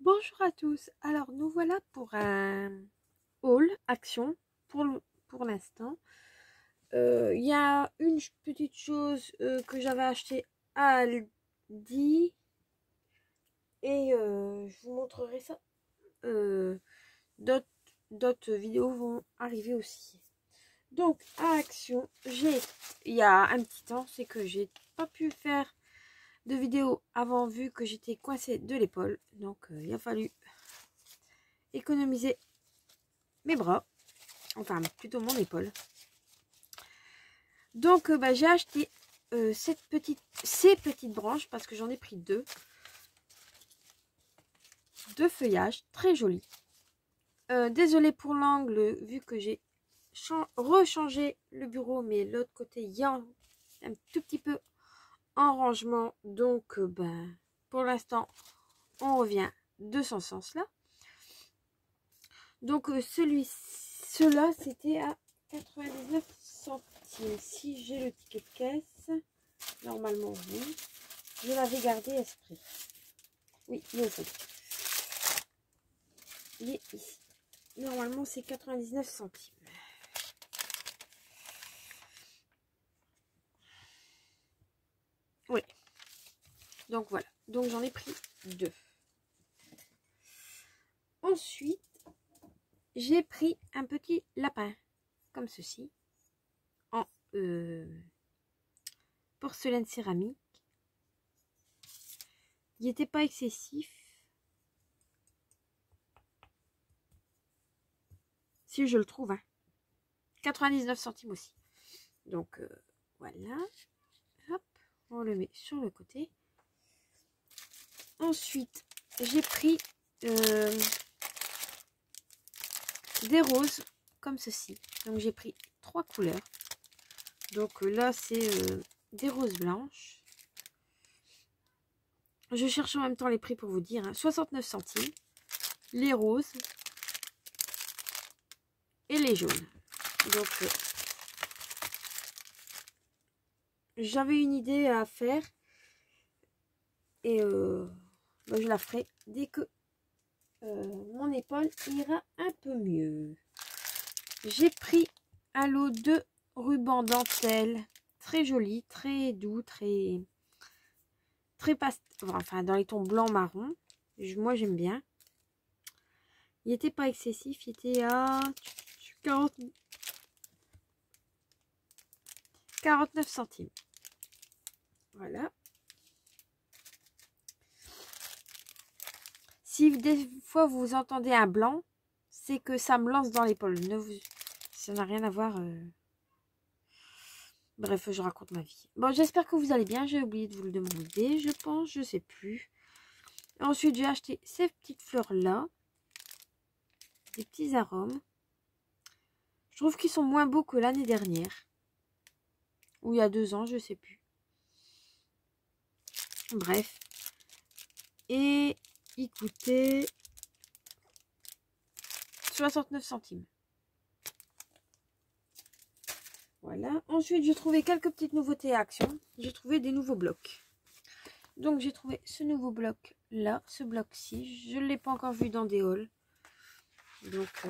Bonjour à tous, alors nous voilà pour un haul action pour l'instant. Il y a une petite chose que j'avais acheté à Aldi et je vous montrerai ça. D'autres vidéos vont arriver aussi. Donc à Action, il y a un petit temps, c'est que j'ai pas pu faire de vidéo avant vu que j'étais coincée de l'épaule. Donc il a fallu économiser mes bras, enfin plutôt mon épaule. Donc j'ai acheté ces petites branches parce que j'en ai pris deux feuillages très jolis. Désolée pour l'angle vu que j'ai rechangé le bureau, mais l'autre côté il y a un tout petit peu en rangement, donc pour l'instant on revient de son sens là. Donc ceux-là c'était à 99 centimes. Si j'ai le ticket de caisse, normalement oui, je l'avais gardé esprit. Oui, il est au fond. Il est ici. Normalement c'est 99 centimes. Oui. Donc voilà. Donc j'en ai pris deux. Ensuite, j'ai pris un petit lapin comme ceci en porcelaine céramique. Il n'était pas excessif. Si je le trouve, hein. 99 centimes aussi. Donc voilà. Hop, on le met sur le côté. Ensuite, j'ai pris des roses comme ceci. Donc j'ai pris 3 couleurs. Donc là c'est des roses blanches. Je cherche en même temps les prix pour vous dire, hein. 69 centimes les roses et les jaunes. Donc j'avais une idée à faire et je la ferai dès que mon épaule ira un peu mieux. J'ai pris un lot de rubans dentelle très joli, très doux, très pastel, enfin dans les tons blanc marron. Moi j'aime bien. Il n'était pas excessif, il était à 49 centimes. Voilà. Si des fois vous entendez un blanc, c'est que ça me lance dans l'épaule. Ça n'a rien à voir. Bref, je raconte ma vie. Bon, j'espère que vous allez bien. J'ai oublié de vous le demander, je pense. Je sais plus. Ensuite, j'ai acheté ces petites fleurs-là. Des petits arômes. Je trouve qu'ils sont moins beaux que l'année dernière. Ou il y a 2 ans, je sais plus. Bref. Et ils coûtaient 69 centimes. Voilà. Ensuite, j'ai trouvé quelques petites nouveautés à Action. J'ai trouvé des nouveaux blocs. Donc, j'ai trouvé ce nouveau bloc là, ce bloc-ci. Je ne l'ai pas encore vu dans des hauls. Donc,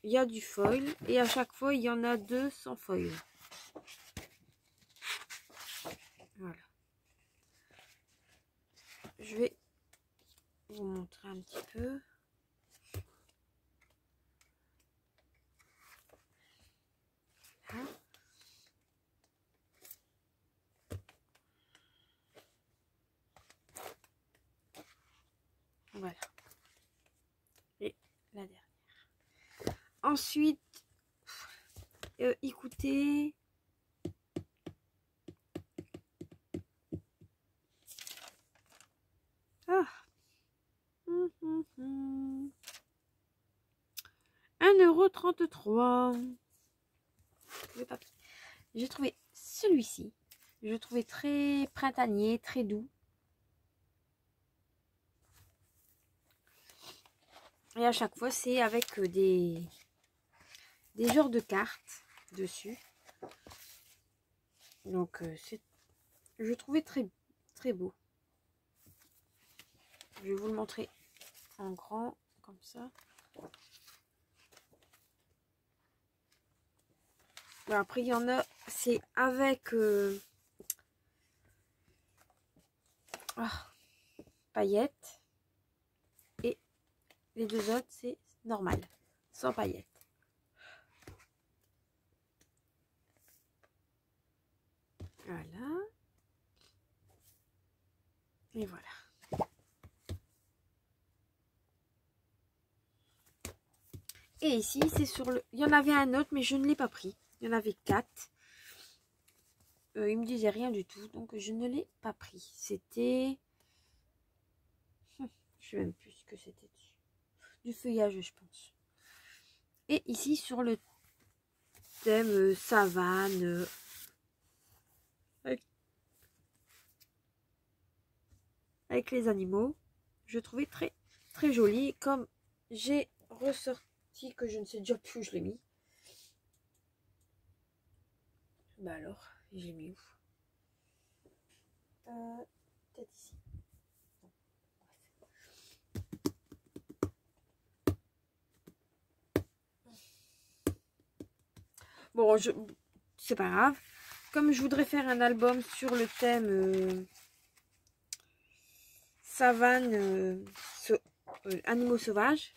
il y a du foil. Et à chaque fois, il y en a 2 sans foil. Voilà. Je vais vous montrer un petit peu. Voilà. Voilà. Et la dernière. Ensuite, écoutez. Ah. 1,33 €. Le papier. J'ai trouvé celui-ci. Je le trouvais très printanier, très doux. Et à chaque fois, c'est avec des genres de cartes dessus. Donc, je le trouvais très, très beau. Je vais vous le montrer en grand, comme ça. Bon, après, il y en a, c'est avec paillettes. Et les deux autres, c'est normal, sans paillettes. Voilà. Et voilà. Et ici, c'est sur le... Il y en avait un autre, mais je ne l'ai pas pris. Il y en avait 4. Il me disait rien du tout, donc je ne l'ai pas pris. C'était... Je ne sais même plus ce que c'était. Du feuillage, je pense. Et ici, sur le thème savane, avec les animaux, je trouvais très, très joli. Comme j'ai ressorti, que je ne sais déjà plus où je l'ai mis. Bah alors, je l'ai mis où? Peut-être ici. Bon, c'est pas grave. Comme je voudrais faire un album sur le thème savane, animaux sauvages,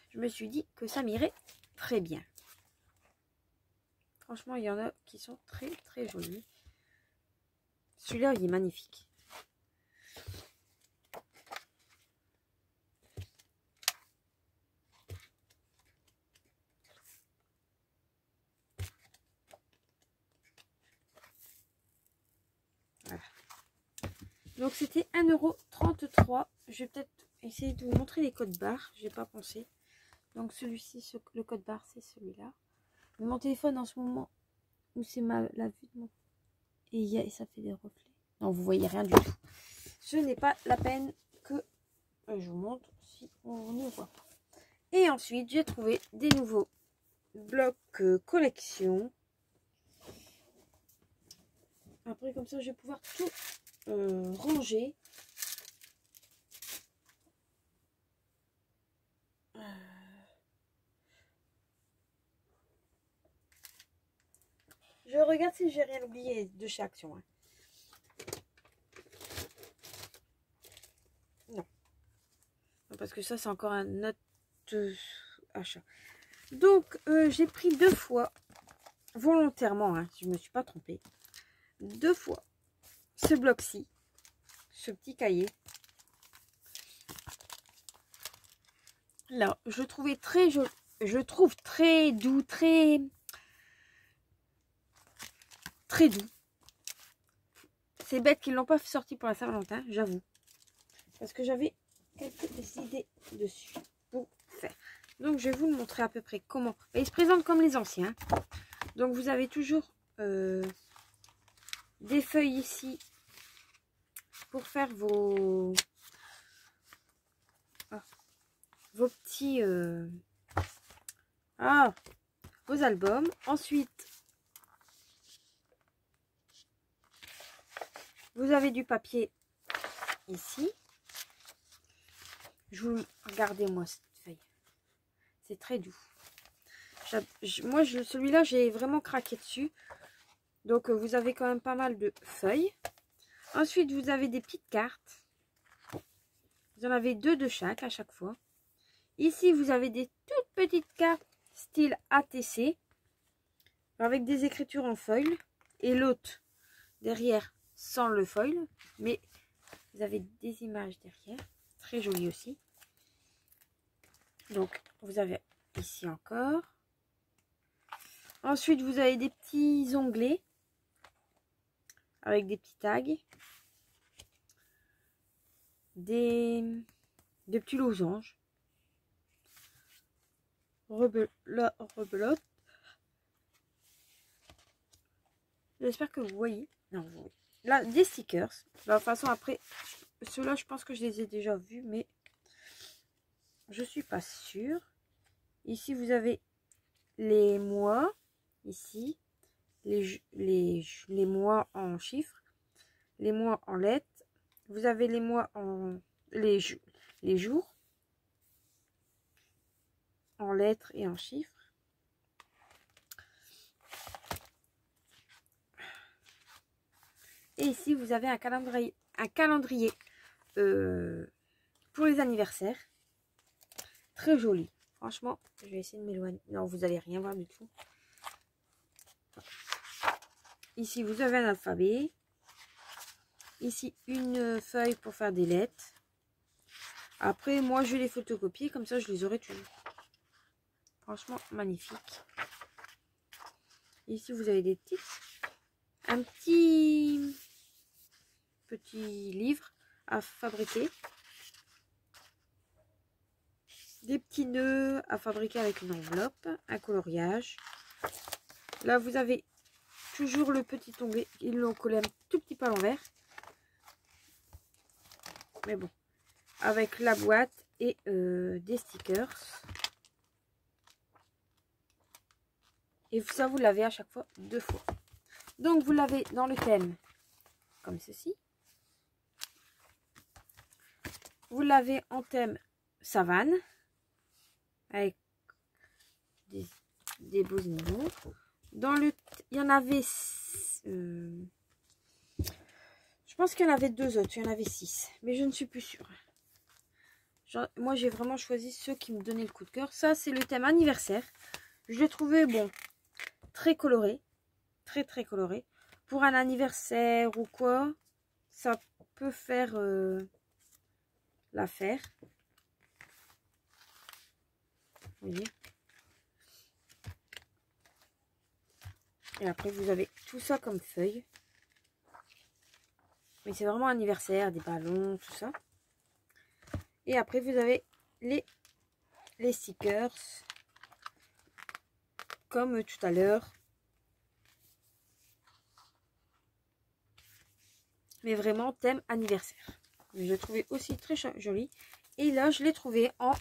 je me suis dit que ça m'irait très bien. Franchement, il y en a qui sont très très jolis. Celui-là, il est magnifique. Voilà. Donc c'était 1,33 €. Je vais peut-être essayer de vous montrer les codes barres. J'ai pas pensé. Donc celui-ci, le code barre, c'est celui-là. Mon téléphone en ce moment, où c'est la vue de mon... Et ça fait des reflets. Non, vous voyez rien du tout. Ce n'est pas la peine que je vous montre si on ne voit pas. Et ensuite, j'ai trouvé des nouveaux blocs collection. Après, comme ça, je vais pouvoir tout ranger. Je regarde si j'ai rien oublié de chez Action. Hein. Non. Parce que ça, c'est encore un autre achat. Donc, j'ai pris 2 fois, volontairement, hein, je ne me suis pas trompée, 2 fois ce bloc-ci, ce petit cahier. Là, je trouvais très joli, je trouve très doux, très doux. C'est bête qu'ils ne l'ont pas sorti pour la Saint-Valentin, j'avoue. Parce que j'avais quelques idées dessus pour faire. Donc, je vais vous le montrer à peu près comment. Il se présente comme les anciens. Donc, vous avez toujours des feuilles ici pour faire vos petits vos albums. Ensuite, vous avez du papier ici. Regardez-moi cette feuille. C'est très doux. Moi, celui-là, j'ai vraiment craqué dessus. Donc, vous avez quand même pas mal de feuilles. Ensuite, vous avez des petites cartes. Vous en avez 2 de chaque à chaque fois. Ici, vous avez des toutes petites cartes style ATC. Avec des écritures en foil. Et l'autre derrière sans le foil. Mais vous avez des images derrière. Très joli aussi. Donc, vous avez ici encore. Ensuite, vous avez des petits onglets avec des petits tags. Des petits losanges. Rebelote. J'espère que vous voyez. Non, vous voyez. Là, des stickers. De toute façon, après, ceux-là, je pense que je les ai déjà vus, mais je suis pas sûre. Ici, vous avez les mois. Ici, les mois en chiffres. Les mois en lettres. Vous avez les mois en les jours en lettres et en chiffres. Et ici, vous avez un calendrier pour les anniversaires. Très joli. Franchement, je vais essayer de m'éloigner. Non, vous n'allez rien voir du tout. Ici, vous avez un alphabet. Ici, une feuille pour faire des lettres. Après, moi, je vais les photocopier. Comme ça, je les aurai toujours. Franchement, magnifique. Ici, vous avez des titres. Un petit livre à fabriquer. Des petits nœuds à fabriquer avec une enveloppe. Un coloriage. Là, vous avez toujours le petit onglet. Ils l'ont collé un tout petit peu à l'envers. Mais bon. Avec la boîte et des stickers. Et ça, vous l'avez à chaque fois 2 fois. Donc, vous l'avez dans le thème comme ceci. Vous l'avez en thème savane. Avec des beaux animaux. Dans le... Il y en avait... je pense qu'il y en avait 2 autres. Il y en avait 6. Mais je ne suis plus sûre. Moi, j'ai vraiment choisi ceux qui me donnaient le coup de cœur. Ça, c'est le thème anniversaire. Je l'ai trouvé, bon, très coloré. Très, très coloré. Pour un anniversaire ou quoi, ça peut faire l'affaire. Vous voyez. Et après, vous avez tout ça comme feuille. Mais c'est vraiment anniversaire, des ballons, tout ça. Et après, vous avez les stickers. Comme tout à l'heure. Mais vraiment thème anniversaire. Je l'ai trouvé aussi très joli. Et là, je l'ai trouvé en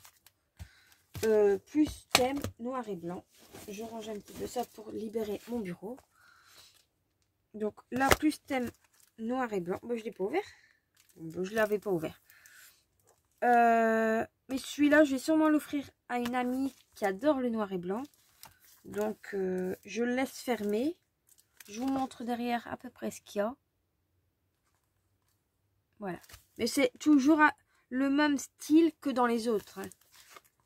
plus thème noir et blanc. Je range un petit peu ça pour libérer mon bureau. Donc là, plus thème noir et blanc. Bon, je ne l'ai pas ouvert. Bon, je ne l'avais pas ouvert. Mais celui-là, je vais sûrement l'offrir à une amie qui adore le noir et blanc. Donc, je le laisse fermer. Je vous montre derrière à peu près ce qu'il y a. Voilà. Mais c'est toujours le même style que dans les autres. Hein.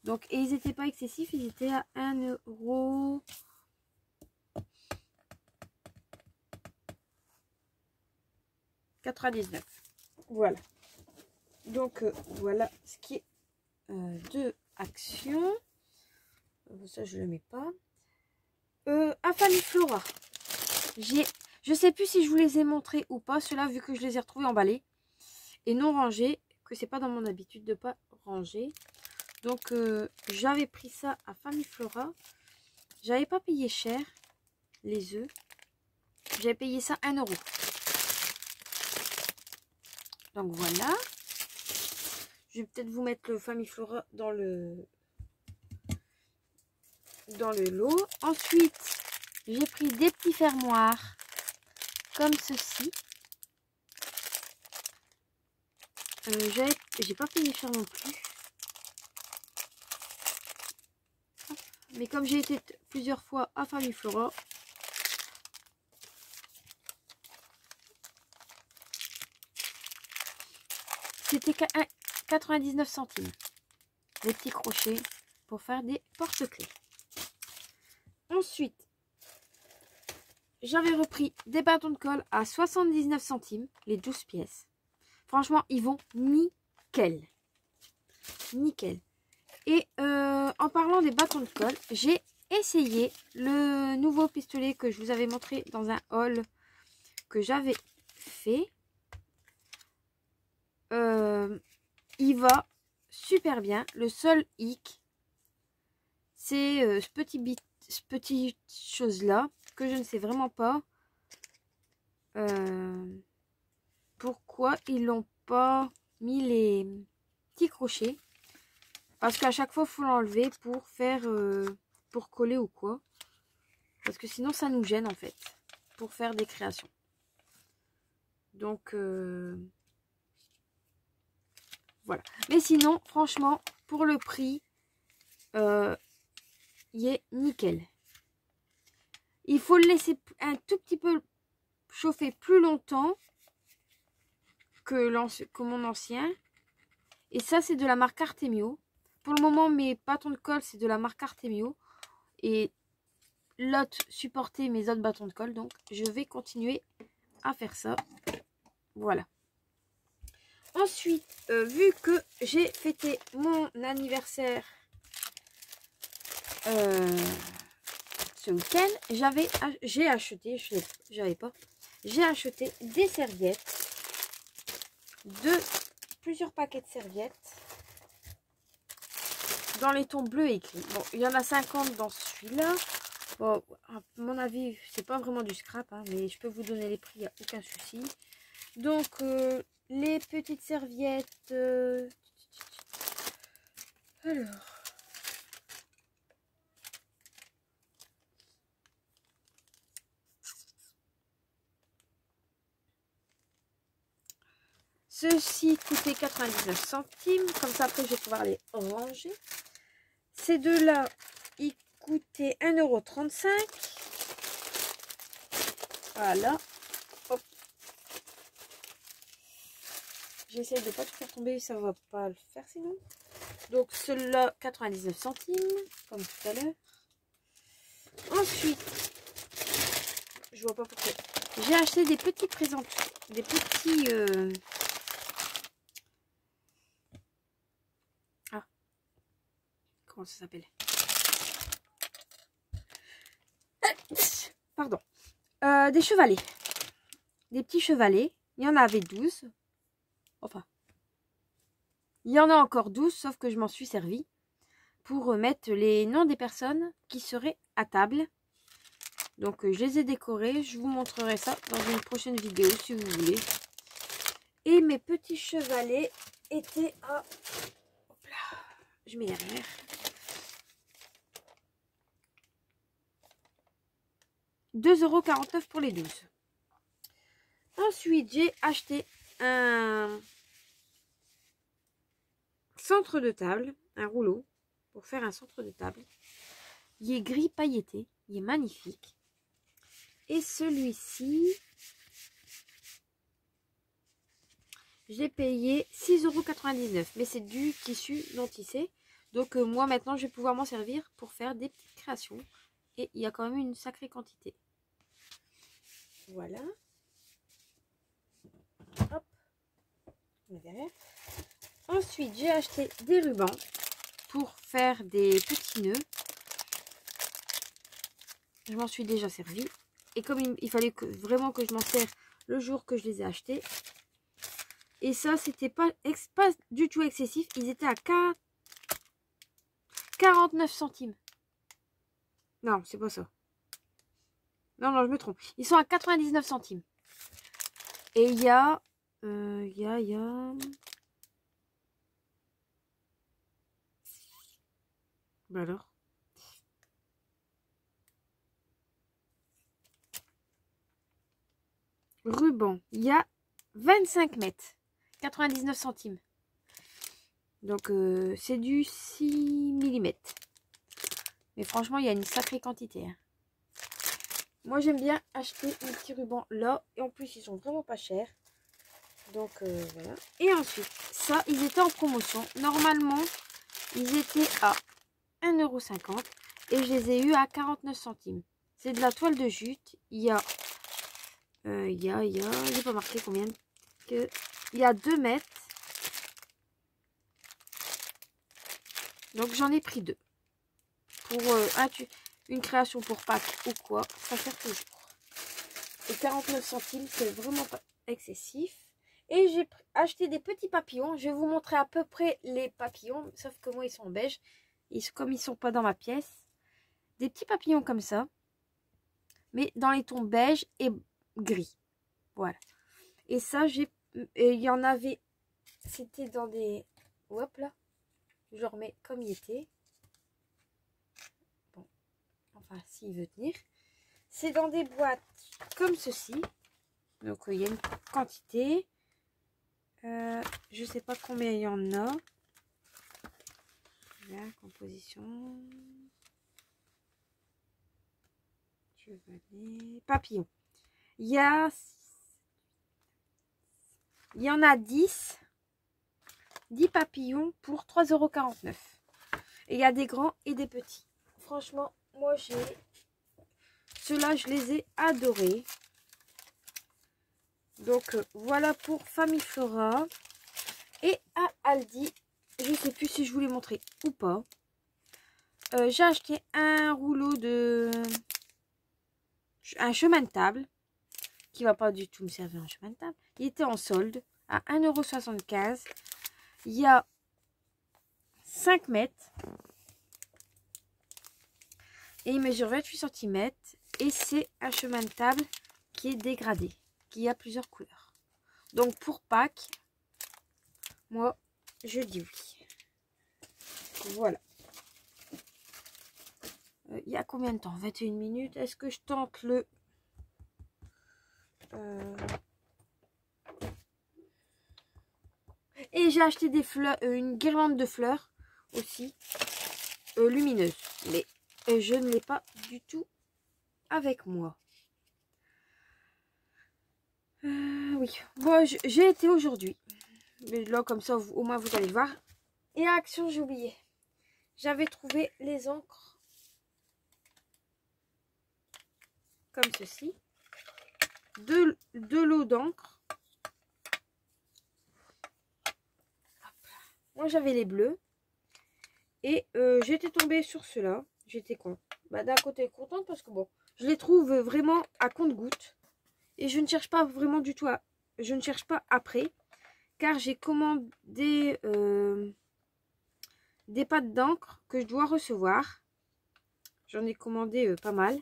Donc, et ils n'étaient pas excessifs. Ils étaient à 1,99 €. Voilà. Donc, voilà ce qui est de Action. Ça, je ne le mets pas. Affamiflora. Je sais plus si je vous les ai montrés ou pas. Ceux-là, vu que je les ai retrouvés emballés et non rangés. Que c'est pas dans mon habitude de pas ranger. Donc, j'avais pris ça à Famiflora. J'avais pas payé cher les œufs. J'avais payé ça 1 €. Donc, voilà. Je vais peut-être vous mettre le Famiflora dans le lot. Ensuite, j'ai pris des petits fermoirs comme ceci. J'ai pas payé cher non plus. Mais comme j'ai été plusieurs fois à Famiflora, c'était 99 centimes. Les petits crochets pour faire des porte-clés. Ensuite, j'avais repris des bâtons de colle à 79 centimes, les 12 pièces. Franchement, ils vont nickel. Nickel. Et en parlant des bâtons de colle, j'ai essayé le nouveau pistolet que je vous avais montré dans un haul que j'avais fait. Il va super bien. Le seul hic, c'est ce petit chose là que je ne sais vraiment pas pourquoi ils l'ont pas mis les petits crochets. Parce qu'à chaque fois, il faut l'enlever pour faire pour coller ou quoi. Parce que sinon, ça nous gêne en fait. Pour faire des créations. Donc, Voilà. Mais sinon, franchement, pour le prix, il est nickel. Il faut le laisser un tout petit peu chauffer plus longtemps que mon ancien. Et ça, c'est de la marque Artemio. Pour le moment, mes bâtons de colle, c'est de la marque Artemio. Et l'autre supportait mes autres bâtons de colle. Donc, je vais continuer à faire ça. Voilà. Ensuite, vu que j'ai fêté mon anniversaire ce week-end, j'ai acheté des serviettes, plusieurs paquets de serviettes dans les tons bleus et gris. Bon, il y en a 50 dans celui-là. Bon, à mon avis, c'est pas vraiment du scrap, hein, mais je peux vous donner les prix, il n'y a aucun souci. Donc, les petites serviettes. Alors. Ceux-ci coûtaient 99 centimes. Comme ça, après, je vais pouvoir les ranger. Ces deux-là, ils coûtaient 1,35 €. Voilà. Hop. J'essaie de ne pas tout faire tomber. Ça ne va pas le faire sinon. Donc, ceux-là, 99 centimes. Comme tout à l'heure. Ensuite, je vois pas pourquoi. J'ai acheté des petits présents. Des petits... Comment ça s'appelle? Pardon. Des chevalets. Des petits chevalets. Il y en avait 12. Enfin. Il y en a encore 12, sauf que je m'en suis servi pour mettre les noms des personnes qui seraient à table. Donc, je les ai décorés. Je vous montrerai ça dans une prochaine vidéo, si vous voulez. Et mes petits chevalets étaient à... Hop là. Je mets derrière. €2,49 pour les 12. Ensuite, j'ai acheté un centre de table, un rouleau, pour faire un centre de table. Il est gris pailleté, il est magnifique. Et celui-ci, j'ai payé 6,99 €, mais c'est du tissu non tissé. Donc moi maintenant, je vais pouvoir m'en servir pour faire des petites créations. Et il y a quand même une sacrée quantité. Voilà. Hop. Ensuite, j'ai acheté des rubans pour faire des petits nœuds. Je m'en suis déjà servi. Et comme il fallait vraiment que je m'en sers le jour que je les ai achetés. Et ça, c'était pas du tout excessif. Ils étaient à 49 centimes. Non, c'est pas ça. Non, je me trompe. Ils sont à 99 centimes. Et il y a... Bah alors. Ruban. Il y a 25 mètres. 99 centimes. Donc, c'est du 6 mm. Mais franchement, il y a une sacrée quantité. Hein. Moi, j'aime bien acheter mes petits rubans là. Et en plus, ils sont vraiment pas chers. Donc, voilà. Et ensuite, ça, ils étaient en promotion. Normalement, ils étaient à 1,50 €. Et je les ai eu à 49 centimes. C'est de la toile de jute. Il y a... j'ai pas marqué combien. Il y a 2 mètres. Donc, j'en ai pris 2. Pour une création pour Pâques ou quoi, ça sert toujours. Et 49 centimes, c'est vraiment pas excessif. Et j'ai acheté des petits papillons. Je vais vous montrer à peu près les papillons. Sauf que moi, ils sont en beige. Comme ils sont pas dans ma pièce. Des petits papillons comme ça. Mais dans les tons beige et gris. Voilà. Et ça, il y en avait... C'était dans des... Hop là. Je le remets comme il était. Bon. Enfin, s'il veut tenir. C'est dans des boîtes comme ceci. Donc, il y a une quantité. Je sais pas combien il y en a. La composition. Chevalet. Papillon. Il y en a 10. 10 papillons pour 3,49 €. Et il y a des grands et des petits. Franchement, moi ceux-là, je les ai adorés. Donc voilà pour Famille Flora. Et à Aldi, je sais plus si je vous l'ai montré ou pas. J'ai acheté un rouleau un chemin de table qui va pas du tout me servir en chemin de table. Il était en solde à 1,75 €. Il y a 5 mètres et il mesure 28 cm et c'est un chemin de table qui est dégradé, qui a plusieurs couleurs. Donc pour Pâques, moi je dis oui. Voilà. Il y a combien de temps? 21 minutes. Est-ce que je tente le... Et j'ai acheté des fleurs, une guirlande de fleurs aussi, lumineuse. Mais je ne l'ai pas du tout avec moi. Oui, bon, j'ai été aujourd'hui. Mais là, comme ça, au moins, vous allez le voir. Et à Action, j'ai oublié. J'avais trouvé les encres comme ceci. De l'eau d'encre. Moi, j'avais les bleus. Et j'étais tombée sur ceux-là. J'étais con. Bah, d'un côté, contente parce que bon, je les trouve vraiment à compte-gouttes. Et je ne cherche pas vraiment du tout je ne cherche pas après. Car j'ai commandé des pâtes d'encre que je dois recevoir. J'en ai commandé pas mal.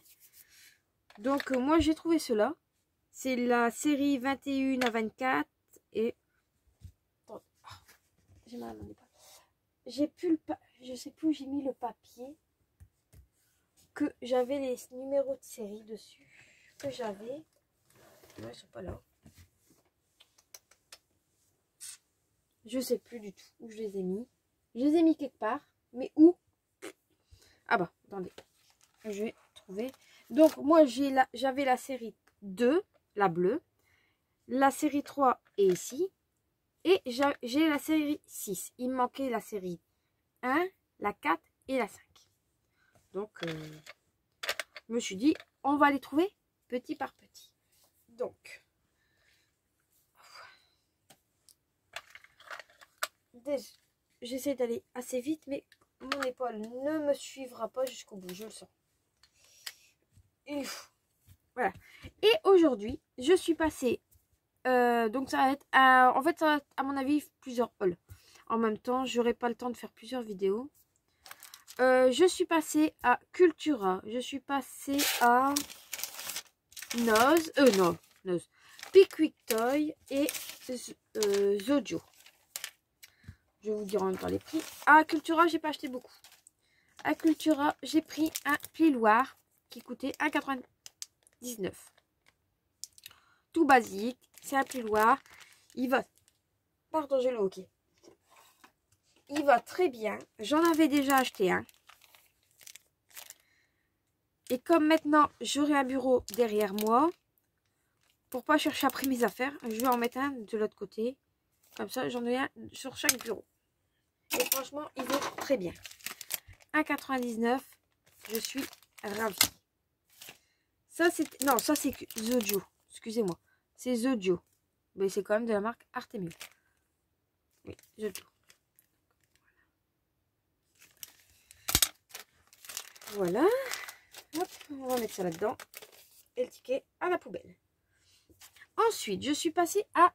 Donc, moi, j'ai trouvé cela. C'est la série 21 à 24. Et... Oh, j'ai mal à mon épaule. J'ai plus je sais plus où j'ai mis le papier. Que j'avais les numéros de série dessus. Que j'avais. Ouais, ils sont pas là. Je sais plus du tout où je les ai mis. Je les ai mis quelque part. Mais où? Ah bah, attendez. Je vais trouver. Donc, moi, j'avais la série 2, la bleue. La série 3 est ici. Et j'ai la série 6. Il me manquait la série 1, la 4 et la 5. Donc, je me suis dit, on va les trouver petit par petit. Donc, j'essaie d'aller assez vite, mais mon épaule ne me suivra pas jusqu'au bout, je le sens. Et voilà. Et aujourd'hui, je suis passée, donc ça va être, en fait, ça va être, à mon avis, plusieurs hauls. En même temps, j'aurai pas le temps de faire plusieurs vidéos. Je suis passée à Cultura. Je suis passée à Noz. Non, Noz. Pickwick Toy et Zodio. Je vais vous dire en même temps les prix. À Cultura, j'ai pas acheté beaucoup. À Cultura, j'ai pris un plioir qui coûtait 1,99 €. Tout basique. C'est un plioir. Il va... Pardon, j'ai le hockey. Il va très bien. J'en avais déjà acheté un. Et comme maintenant, j'aurai un bureau derrière moi, pour pas chercher après mes affaires, je vais en mettre un de l'autre côté. Comme ça, j'en ai un sur chaque bureau. Et franchement, il vaut très bien. 1,99 €. Je suis ravie. Ça, c'est... Non, ça, c'est Zodio. Excusez-moi. C'est Zodio. Mais c'est quand même de la marque Artemio. Oui, Zodio. Voilà. Hop, on va mettre ça là-dedans. Et le ticket à la poubelle. Ensuite, je suis passée à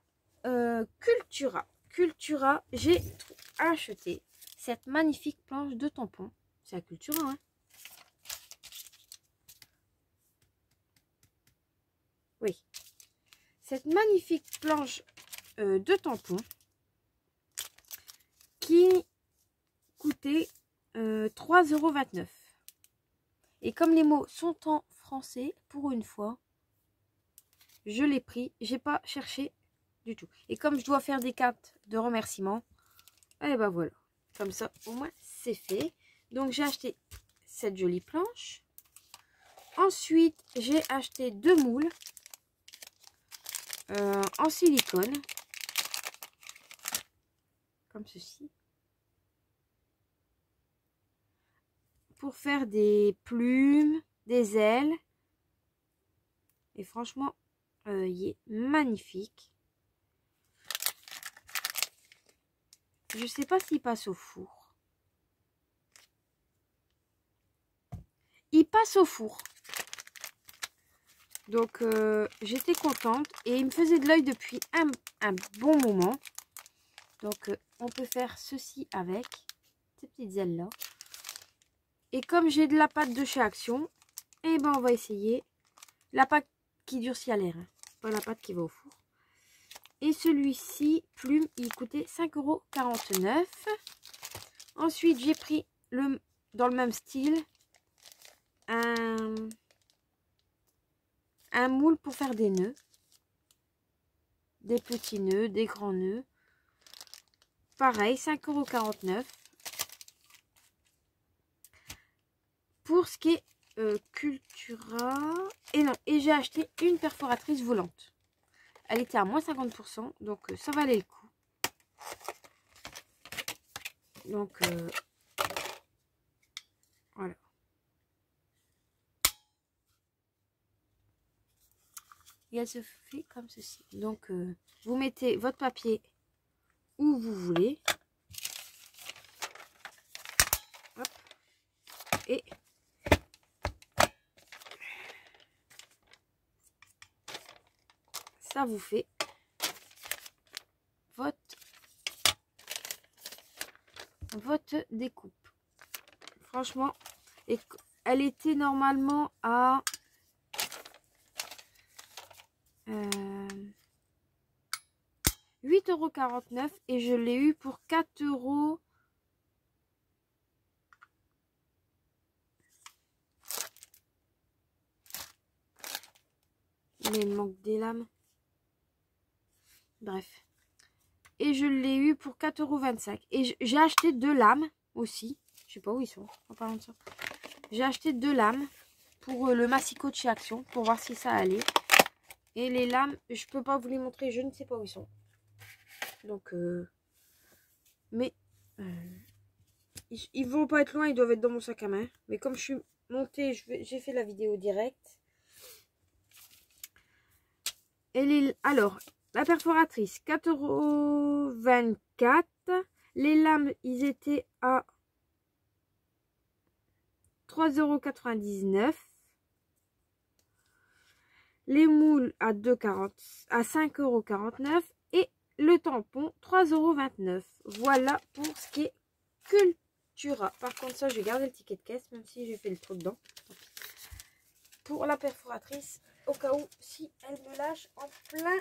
Cultura. Cultura, j'ai acheté cette magnifique planche de tampons. C'est à Cultura, hein. Oui. Cette magnifique planche de tampons qui coûtait 3,29 €. Et comme les mots sont en français, pour une fois, je l'ai pris. J'ai pas cherché du tout. Et comme je dois faire des cartes de remerciement, et ben voilà. Comme ça, au moins, c'est fait. Donc, j'ai acheté cette jolie planche. Ensuite, j'ai acheté 2 moules en silicone. Comme ceci. Pour faire des plumes, des ailes. Et franchement, il est magnifique. Je sais pas s'il passe au four. Il passe au four. Donc, j'étais contente. Et il me faisait de l'œil depuis un bon moment. Donc, on peut faire ceci avec ces petites ailes-là. Et comme j'ai de la pâte de chez Action, et ben on va essayer la pâte qui durcit à l'air. Hein. Pas la pâte qui va au four. Et celui-ci, plume, il coûtait 5,49 €. Ensuite, j'ai pris dans le même style un moule pour faire des nœuds. Des petits nœuds, des grands nœuds. Pareil, 5,49 €. Pour ce qui est Cultura. Et non, et j'ai acheté une perforatrice volante. Elle était à moins 50%, donc ça valait le coup. Donc, voilà. Et elle se fait comme ceci. Donc, vous mettez votre papier où vous voulez. Hop. Et ça vous fait votre découpe. Franchement, et elle était normalement à 8,49 € et je l'ai eu pour 4 €. Mais il manque des lames. Bref. Et je l'ai eu pour 4,25 €. Et j'ai acheté 2 lames aussi. Je sais pas où ils sont en parlant de ça. J'ai acheté 2 lames pour le massicot de chez Action pour voir si ça allait. Et les lames, je peux pas vous les montrer, je ne sais pas où ils sont. Donc, mais ils vont pas être loin, ils doivent être dans mon sac à main. Mais comme je suis montée, j'ai fait la vidéo directe. Alors, la perforatrice, 4,24 €. Les lames, ils étaient à 3,99 €. Les moules à 5,49 € et le tampon 3,29 €. Voilà pour ce qui est Cultura. Par contre, ça, je vais garder le ticket de caisse, même si j'ai fait le trou dedans. Pour la perforatrice, au cas où, si elle me lâche en plein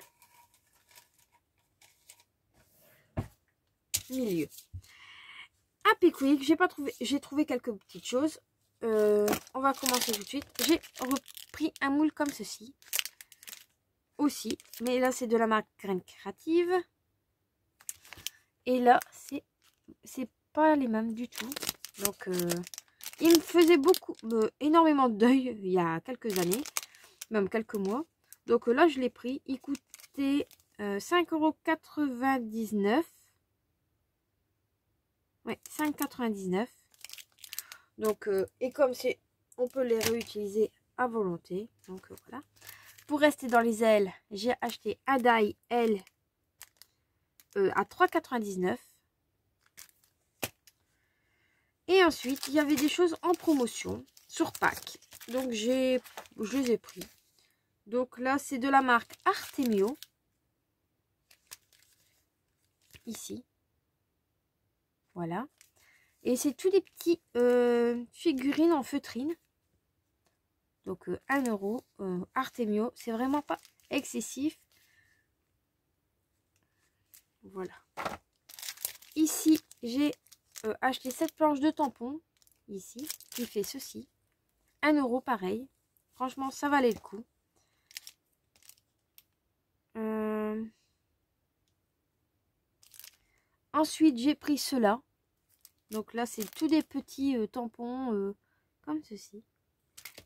milieu. Happy Quick, j'ai trouvé quelques petites choses. On va commencer tout de suite. J'ai repris un moule comme ceci. Aussi, mais là, c'est de la marque Graine Créative. Et là, c'est pas les mêmes du tout. Donc, il me faisait énormément d'œil il y a quelques années, même quelques mois. Donc là, je l'ai pris. Il coûtait 5,99 €. Ouais, 5,99 €. Donc, et comme on peut les réutiliser à volonté. Donc, voilà. Pour rester dans les ailes, j'ai acheté un die aile à 3,99 €. Et ensuite, il y avait des choses en promotion sur pack. Donc, je les ai pris. Donc là, c'est de la marque Artemio. Ici. Voilà. Et c'est tous des petits figurines en feutrine. Donc 1 €. Artemio. C'est vraiment pas excessif. Voilà. Ici, j'ai acheté cette planche de tampon. Ici. Qui fait ceci. 1 € pareil. Franchement, ça valait le coup. Ensuite, j'ai pris cela. Donc là, c'est tous des petits tampons comme ceci.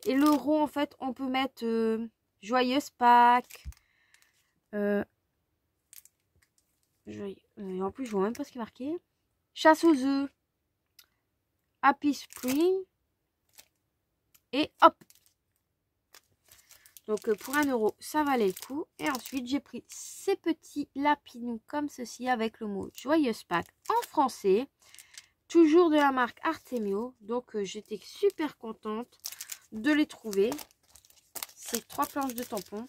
Et le rond, en fait, on peut mettre Joyeuse Pâques. En plus, je vois même pas ce qui est marqué. Chasse aux œufs. Happy Spring. Et hop. Donc pour 1 €, ça valait le coup. Et ensuite, j'ai pris ces petits lapinous comme ceci avec le mot Joyeuse Pâques en français. Toujours de la marque Artemio. Donc j'étais super contente de les trouver. Ces 3 planches de tampons.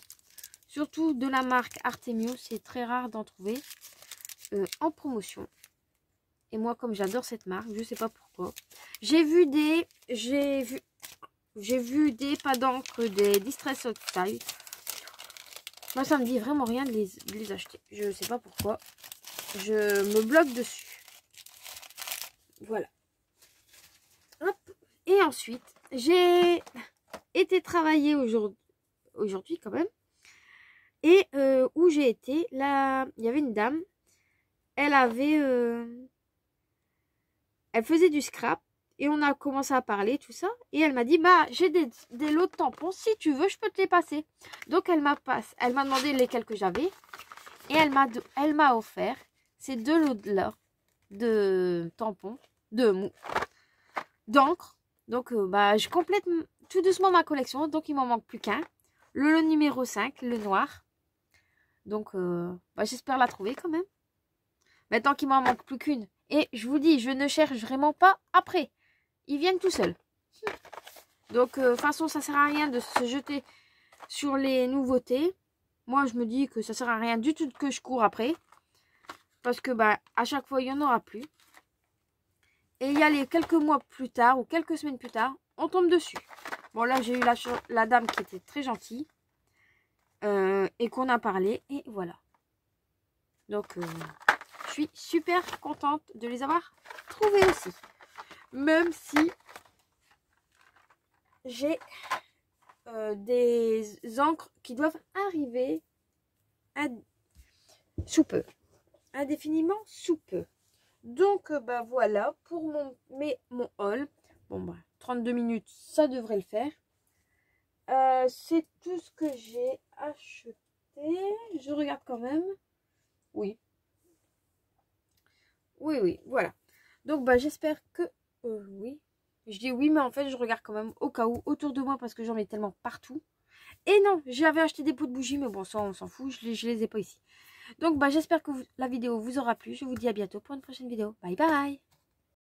Surtout de la marque Artemio. C'est très rare d'en trouver en promotion. Et moi, comme j'adore cette marque, je sais pas pourquoi. J'ai vu des pas d'encre, des Distress Style. Moi, ça me dit vraiment rien de les acheter. Je sais pas pourquoi. Je me bloque dessus. Voilà. Hop. Et ensuite, j'ai été travailler aujourd'hui quand même. Et où j'ai été, là, il y avait une dame. Elle faisait du scrap. Et on a commencé à parler, tout ça. Et elle m'a dit, bah, j'ai des lots de tampons. Si tu veux, je peux te les passer. Donc, elle m'a demandé lesquels que j'avais. Et elle m'a offert ces 2 lots-là de tampons, d'encre. Donc, bah, je complète tout doucement ma collection. Donc, il m'en manque plus qu'un. Le lot numéro 5, le noir. Donc, bah, j'espère la trouver quand même. Maintenant qu'il m'en manque plus qu'une. Et je vous dis, je ne cherche vraiment pas après. Ils viennent tout seuls. Donc, de toute façon, ça sert à rien de se jeter sur les nouveautés. Moi, je me dis que ça sert à rien du tout que je cours après. Parce que, bah, à chaque fois, il n'y en aura plus. Et il y a les quelques mois plus tard ou quelques semaines plus tard, on tombe dessus. Bon, là, j'ai eu la dame qui était très gentille. Et qu'on a parlé. Et voilà. Donc, je suis super contente de les avoir trouvés aussi. Même si j'ai des encres qui doivent arriver sous peu. Indéfiniment sous peu. Donc, bah voilà pour mon haul. Bon, bah, 32 minutes, ça devrait le faire. C'est tout ce que j'ai acheté. Je regarde quand même. Oui. Oui, voilà. Donc, bah, j'espère que... oui. Je dis oui, mais en fait, je regarde quand même au cas où autour de moi parce que j'en mets tellement partout. Et non, j'avais acheté des pots de bougies, mais bon, ça, on s'en fout. Je les ai pas ici. Donc, bah, j'espère que la vidéo vous aura plu. Je vous dis à bientôt pour une prochaine vidéo. Bye bye!